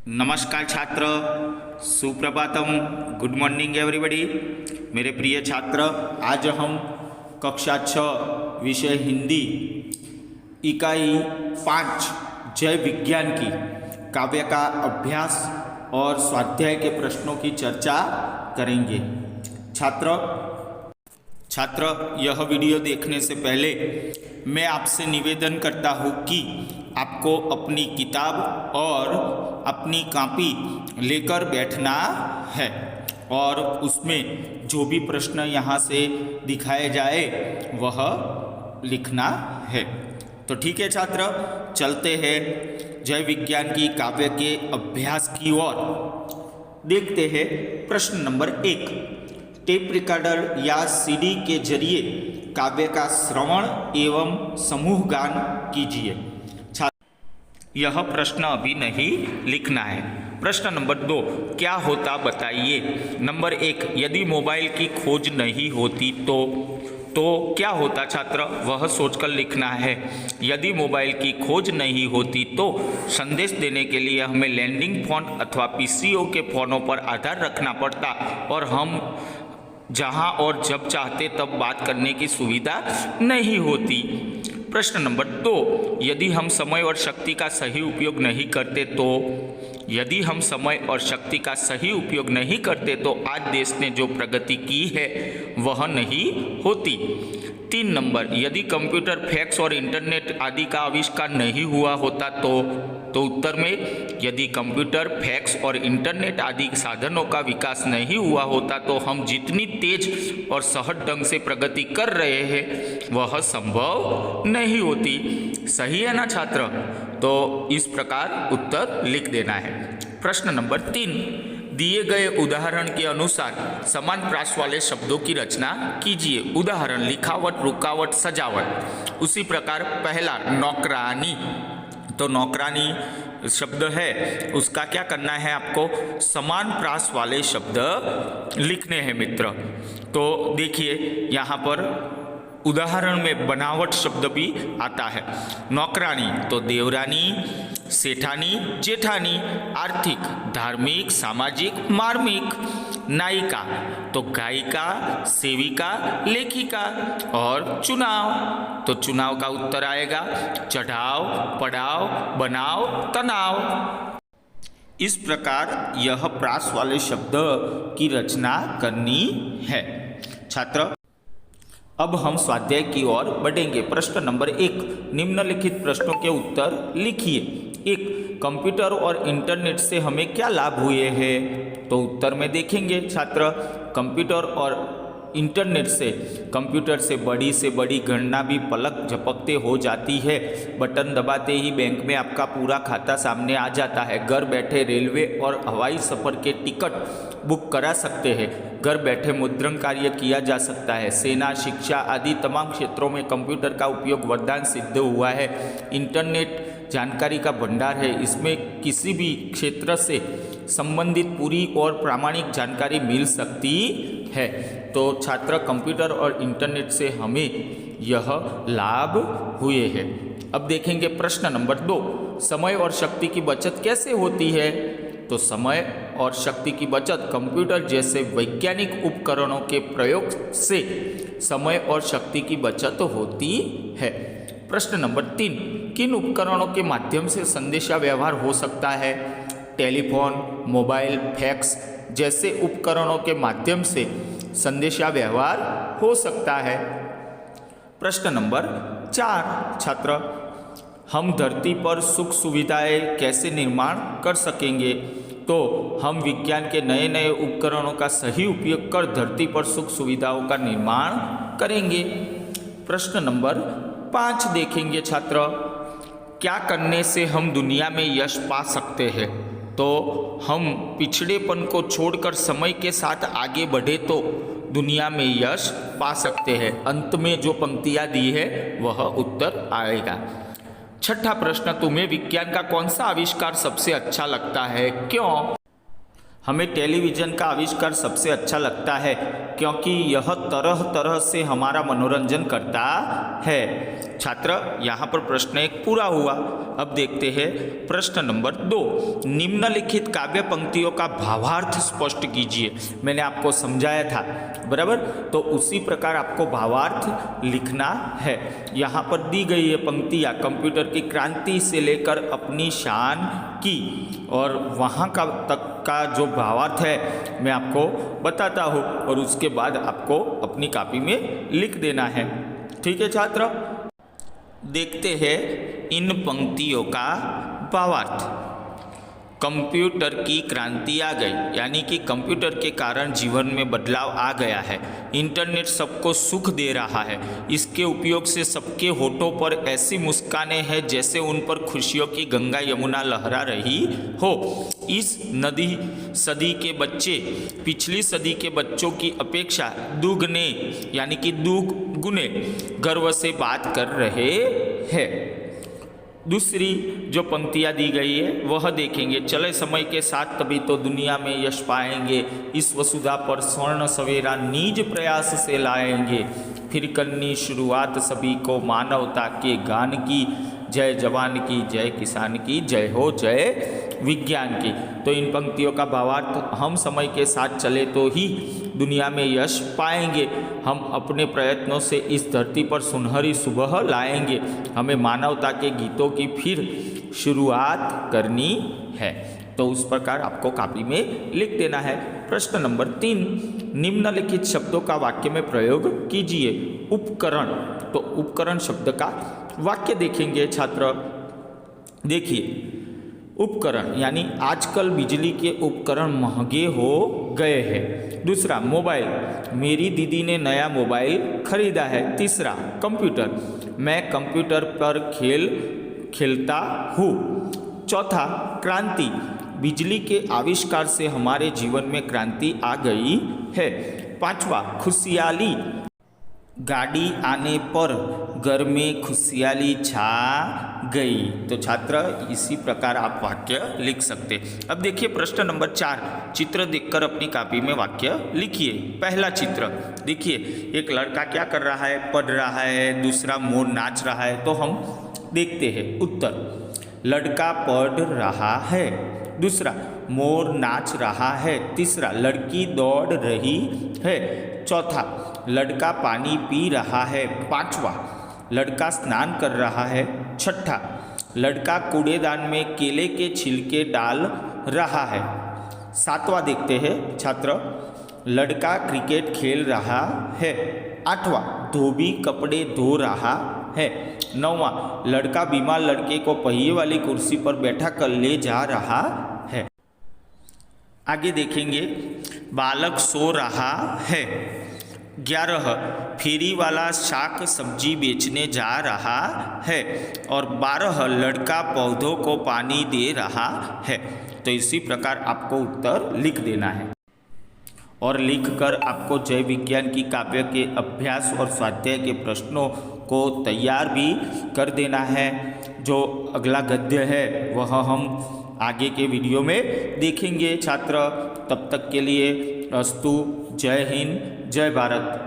नमस्कार छात्र, Suprabhatam, good morning everybody. मेरे प्रिय छात्र, आज हम कक्षा 6 विषय हिंदी इकाई 5 जय विज्ञान की काव्य का अभ्यास और स्वाध्याय के प्रश्नों की चर्चा करेंगे। छात्र यह वीडियो देखने से पहले मैं आपसे निवेदन करता हूँ कि आपको अपनी किताब और अपनी कॉपी लेकर बैठना है और उसमें जो भी प्रश्न यहाँ से दिखाए जाए वह लिखना है। तो ठीक है छात्र, चलते हैं जय विज्ञान की काव्य के अभ्यास की ओर। देखते हैं प्रश्न नंबर 1। टेप रिकॉर्डर या सीडी के जरिए काव्य का श्रवण एवं समूह गान कीजिए। यह प्रश्न अभी नहीं लिखना है। प्रश्न नंबर 2, क्या होता बताइए। नंबर 1, यदि मोबाइल की खोज नहीं होती तो क्या होता छात्र, वह सोचकर लिखना है। यदि मोबाइल की खोज नहीं होती तो संदेश देने के लिए हमें लैंडिंग फोन अथवा पीसीओ के फोनों पर आधार रखना पड़ता और हम जहां और जब चाहते तब बात करने की सुविधा नहीं होती। प्रश्न नंबर 2, यदि हम समय और शक्ति का सही उपयोग नहीं करते तो आज देश ने जो प्रगति की है वह नहीं होती। 3 नंबर, यदि कंप्यूटर, फैक्स और इंटरनेट आदि का आविष्कार नहीं हुआ होता तो उत्तर में यदि कंप्यूटर, फैक्स और इंटरनेट आदि साधनों का विकास नहीं हुआ होता तो हम जितनी तेज और सहज ढंग से प्रगति कर रहे हैं वह संभव नहीं होती। सही है ना छात्र? तो इस प्रकार उत्तर लिख देना है। प्रश्न नंबर 3, दिए गए उदाहरण के अनुसार समान प्रास वाले शब्दों की रचना कीजिए। उदाहरण, लिखावट, रुकावट, सजावट। उसी प्रकार पहला नौकरानी, तो नौकरानी शब्द है उसका क्या करना है, आपको समान प्रास वाले शब्द लिखने हैं मित्र। तो देखिए यहाँ पर उदाहरण में बनावट शब्द भी आता है। नौकरानी तो देवरानी, सेठानी, जेठानी। आर्थिक, धार्मिक, सामाजिक, मार्मिक। नायिका तो गायिका, सेविका, लेखिका। और चुनाव तो चुनाव का उत्तर आएगा चढ़ाव, पड़ाव, बनाव, तनाव। इस प्रकार यह प्रास वाले शब्द की रचना करनी है। छात्र, अब हम स्वाध्याय की ओर बढ़ेंगे। प्रश्न नंबर 1, निम्नलिखित प्रश्नों के उत्तर लिखिए। 1, कंप्यूटर और इंटरनेट से हमें क्या लाभ हुए हैं? तो उत्तर में देखेंगे छात्र, कंप्यूटर और इंटरनेट से कंप्यूटर से बड़ी गणना भी पलक झपकते हो जाती है। बटन दबाते ही बैंक में आपका पूरा खाता सामने आ जाता है। घर बैठे रेलवे और हवाई सफ़र के टिकट बुक करा सकते हैं। घर बैठे मुद्रण कार्य किया जा सकता है। सेना, शिक्षा आदि तमाम क्षेत्रों में कंप्यूटर का उपयोग वरदान सिद्ध हुआ है। इंटरनेट जानकारी का भंडार है, इसमें किसी भी क्षेत्र से संबंधित पूरी और प्रामाणिक जानकारी मिल सकती है। तो छात्र, कंप्यूटर और इंटरनेट से हमें यह लाभ हुए हैं। अब देखेंगे प्रश्न नंबर 2, समय और शक्ति की बचत कैसे होती है? तो समय और शक्ति की बचत कंप्यूटर जैसे वैज्ञानिक उपकरणों के प्रयोग से समय और शक्ति की बचत होती है। प्रश्न नंबर 3, किन उपकरणों के माध्यम से संदेशा व्यवहार हो सकता है? टेलीफोन, मोबाइल, फैक्स जैसे उपकरणों के माध्यम से संदेशा व्यवहार हो सकता है। प्रश्न नंबर 4, छात्र, हम धरती पर सुख सुविधाएं कैसे निर्माण कर सकेंगे? तो हम विज्ञान के नए नए उपकरणों का सही उपयोग कर धरती पर सुख सुविधाओं का निर्माण करेंगे। प्रश्न नंबर 5 देखेंगे छात्र, क्या करने से हम दुनिया में यश पा सकते हैं? तो हम पिछड़ेपन को छोड़कर समय के साथ आगे बढ़े तो दुनिया में यश पा सकते हैं। अंत में जो पंक्तियाँ दी है वह उत्तर आएगा। छठा प्रश्न, तुम्हें विज्ञान का कौन सा आविष्कार सबसे अच्छा लगता है, क्यों? हमें टेलीविज़न का आविष्कार सबसे अच्छा लगता है क्योंकि यह तरह तरह से हमारा मनोरंजन करता है। छात्र यहाँ पर प्रश्न एक पूरा हुआ। अब देखते हैं प्रश्न नंबर 2। निम्नलिखित काव्य पंक्तियों का भावार्थ स्पष्ट कीजिए। मैंने आपको समझाया था, बराबर, तो उसी प्रकार आपको भावार्थ लिखना है। यहाँ पर दी गई है पंक्तियाँ कंप्यूटर की क्रांति से लेकर अपनी शान की, और वहाँ का तक का जो भावार्थ है मैं आपको बताता हूँ, और उसके बाद आपको अपनी कॉपी में लिख देना है। ठीक है छात्र, देखते हैं इन पंक्तियों का भावार्थ। कंप्यूटर की क्रांति आ गई, यानी कि कंप्यूटर के कारण जीवन में बदलाव आ गया है। इंटरनेट सबको सुख दे रहा है। इसके उपयोग से सबके होठों पर ऐसी मुस्कानें हैं जैसे उन पर खुशियों की गंगा यमुना लहरा रही हो। इस सदी के बच्चे पिछली सदी के बच्चों की अपेक्षा दुगने यानी कि दुगुने गर्व से बात कर रहे हैं। दूसरी जो पंक्तियाँ दी गई है वह देखेंगे। चले समय के साथ तभी तो दुनिया में यश पाएंगे, इस वसुधा पर स्वर्ण सवेरा निज प्रयास से लाएंगे। फिर करनी शुरुआत सभी को मानवता के गान की, जय जवान की, जय किसान की, जय हो जय विज्ञान की। तो इन पंक्तियों का भावार्थ, हम समय के साथ चले तो ही दुनिया में यश पाएंगे। हम अपने प्रयत्नों से इस धरती पर सुनहरी सुबह लाएंगे। हमें मानवता के गीतों की फिर शुरुआत करनी है। तो उस प्रकार आपको कॉपी में लिख देना है। प्रश्न नंबर 3, निम्नलिखित शब्दों का वाक्य में प्रयोग कीजिए। उपकरण, तो उपकरण शब्द का वाक्य देखेंगे छात्र। देखिए, उपकरण यानी आजकल बिजली के उपकरण महंगे हो गए हैं। दूसरा, मोबाइल, मेरी दीदी ने नया मोबाइल खरीदा है। तीसरा, कंप्यूटर, मैं कंप्यूटर पर खेल खेलता हूँ। चौथा, क्रांति, बिजली के आविष्कार से हमारे जीवन में क्रांति आ गई है। पांचवा, खुशहाली, गाड़ी आने पर घर में खुशहाली छा गई। तो छात्र इसी प्रकार आप वाक्य लिख सकते। अब देखिए प्रश्न नंबर 4, चित्र देखकर अपनी कॉपी में वाक्य लिखिए। पहला चित्र देखिए, एक लड़का क्या कर रहा है, पढ़ रहा है। दूसरा, मोर नाच रहा है। तो हम देखते हैं उत्तर। लड़का पढ़ रहा है। दूसरा, मोर नाच रहा है। तीसरा, लड़की दौड़ रही है। चौथा, लड़का पानी पी रहा है। पांचवा, लड़का स्नान कर रहा है। छठा, लड़का कूड़ेदान में केले के छिलके डाल रहा है। सातवां देखते हैं छात्र, लड़का क्रिकेट खेल रहा है। आठवां, धोबी कपड़े धो रहा है। नौवां, लड़का बीमार लड़के को पहिए वाली कुर्सी पर बैठा कर ले जा रहा है। आगे देखेंगे, बालक सो रहा है। 11, फेरी वाला शाक सब्जी बेचने जा रहा है। और 12, लड़का पौधों को पानी दे रहा है। तो इसी प्रकार आपको उत्तर लिख देना है, और लिखकर आपको जय विज्ञान की काव्य के अभ्यास और स्वाध्याय के प्रश्नों को तैयार भी कर देना है। जो अगला गद्य है वह हम आगे के वीडियो में देखेंगे छात्र। तब तक के लिए अस्तु। जय हिंद, जय भारत।